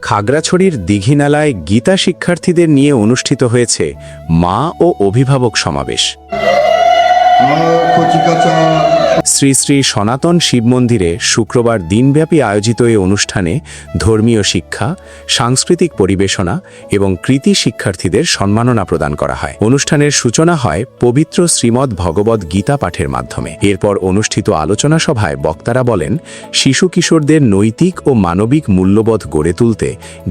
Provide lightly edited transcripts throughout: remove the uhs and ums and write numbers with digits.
খাগড়াছড়ির দীঘিনালায় গীতা শিক্ষার্থীদের নিয়ে অনুষ্ঠিত হয়েছে মা ও অভিভাবক সমাবেশ। শ্রী শ্রী সনাতন শিব মন্দিরে শুক্রবার দিনব্যাপী আয়োজিত এই অনুষ্ঠানে ধর্মীয় শিক্ষা, সাংস্কৃতিক পরিবেশনা এবং কৃতি শিক্ষার্থীদের সম্মাননা প্রদান করা হয়। অনুষ্ঠানের সূচনা হয় পবিত্র শ্রীমদ্ ভগবদ্ গীতা পাঠের মাধ্যমে। এরপর অনুষ্ঠিত আলোচনা সভায় বক্তারা বলেন, শিশু কিশোরদের নৈতিক ও মানবিক মূল্যবোধ গড়ে তুলতে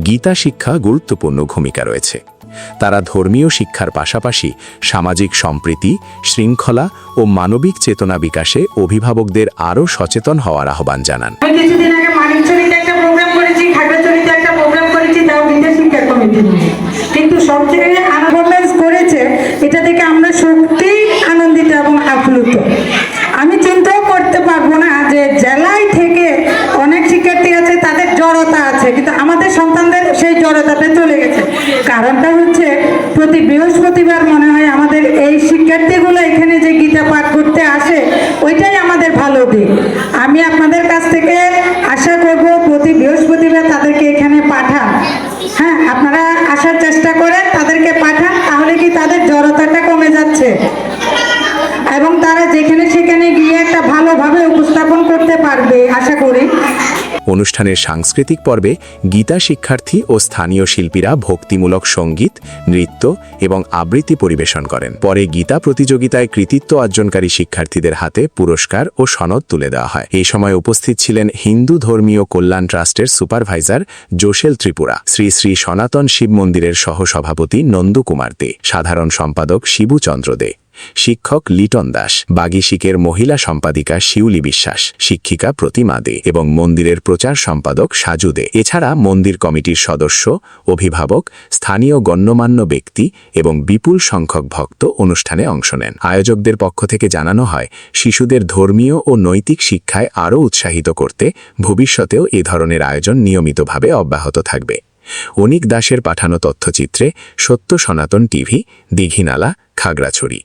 গীতা শিক্ষা গুরুত্বপূর্ণ ভূমিকা রয়েছে। তারা ধর্মীয় শিক্ষার পাশাপাশি সামাজিক সম্প্রীতি, শৃঙ্খলা ও মানবিক চেতনা বিকাশে অভিভাবকদের আরও সচেতন হওয়ার আহ্বান জানান। কিছুদিন আগে মানিকচুরিতে একটা প্রোগ্রাম করেছি, খাগড়াছড়িতে একটা প্রোগ্রাম করেছি, তাও গীতা শিক্ষা কমিটি নিয়ে। কিন্তু সবচেয়ে পারফরমেন্স করেছে, এটা থেকে আমরা সত্যি আনন্দিত এবং আপ্লুত। আমি চিন্তাও করতে পারবো না যে জেলায় থেকে অনেক শিক্ষার্থী আছে, তাদের জড়তা আছে, কিন্তু আমাদের সন্তানদের সেই জড়তাটা চলে গেছে। কারণটা হচ্ছে প্রতি বৃহস্পতিবার মনে হয় আমাদের এই শিক্ষার্থীগুলো এখানে যে গীতা পাঠ করতে আসে, ওইটাই আমাদের ভালো দিক। আমি আপনাদের কাছ থেকে আশা করব প্রতি বৃহস্পতিবার তাদেরকে এখানে পাঠান। হ্যাঁ, আপনারা আসার চেষ্টা করেন, তাদেরকে পাঠান, তাহলে কি তাদের জড়তাটা কমে যাচ্ছে এবং তারা যেখানে সেখানে গিয়ে একটা ভালোভাবে উপস্থাপন করতে পারবে আশা করি। অনুষ্ঠানের সাংস্কৃতিক পর্বে গীতা শিক্ষার্থী ও স্থানীয় শিল্পীরা ভক্তিমূলক সঙ্গীত, নৃত্য এবং আবৃত্তি পরিবেশন করেন। পরে গীতা প্রতিযোগিতায় কৃতিত্ব অর্জনকারী শিক্ষার্থীদের হাতে পুরস্কার ও সনদ তুলে দেওয়া হয়। এই সময় উপস্থিত ছিলেন হিন্দু ধর্মীয় কল্যাণ ট্রাস্টের সুপারভাইজার জোশেল ত্রিপুরা, শ্রী শ্রী সনাতন শিব মন্দিরের সহসভাপতি নন্দু কুমার দে, সাধারণ সম্পাদক শিবু চন্দ্র দে, শিক্ষক লিটন দাস, বাগিশিকের মহিলা সম্পাদিকা শিউলি বিশ্বাস, শিক্ষিকা প্রতিমা দে এবং মন্দিরের প্রচার সম্পাদক সাজু দে। এছাড়া মন্দির কমিটির সদস্য, অভিভাবক, স্থানীয় গণ্যমান্য ব্যক্তি এবং বিপুল সংখ্যক ভক্ত অনুষ্ঠানে অংশ নেন। আয়োজকদের পক্ষ থেকে জানানো হয়, শিশুদের ধর্মীয় ও নৈতিক শিক্ষায় আরও উৎসাহিত করতে ভবিষ্যতেও এ ধরনের আয়োজন নিয়মিতভাবে অব্যাহত থাকবে। অনিক দাসের পাঠানো তথ্যচিত্রে সত্য সনাতন টিভি, দীঘিনালা, খাগড়াছড়ি।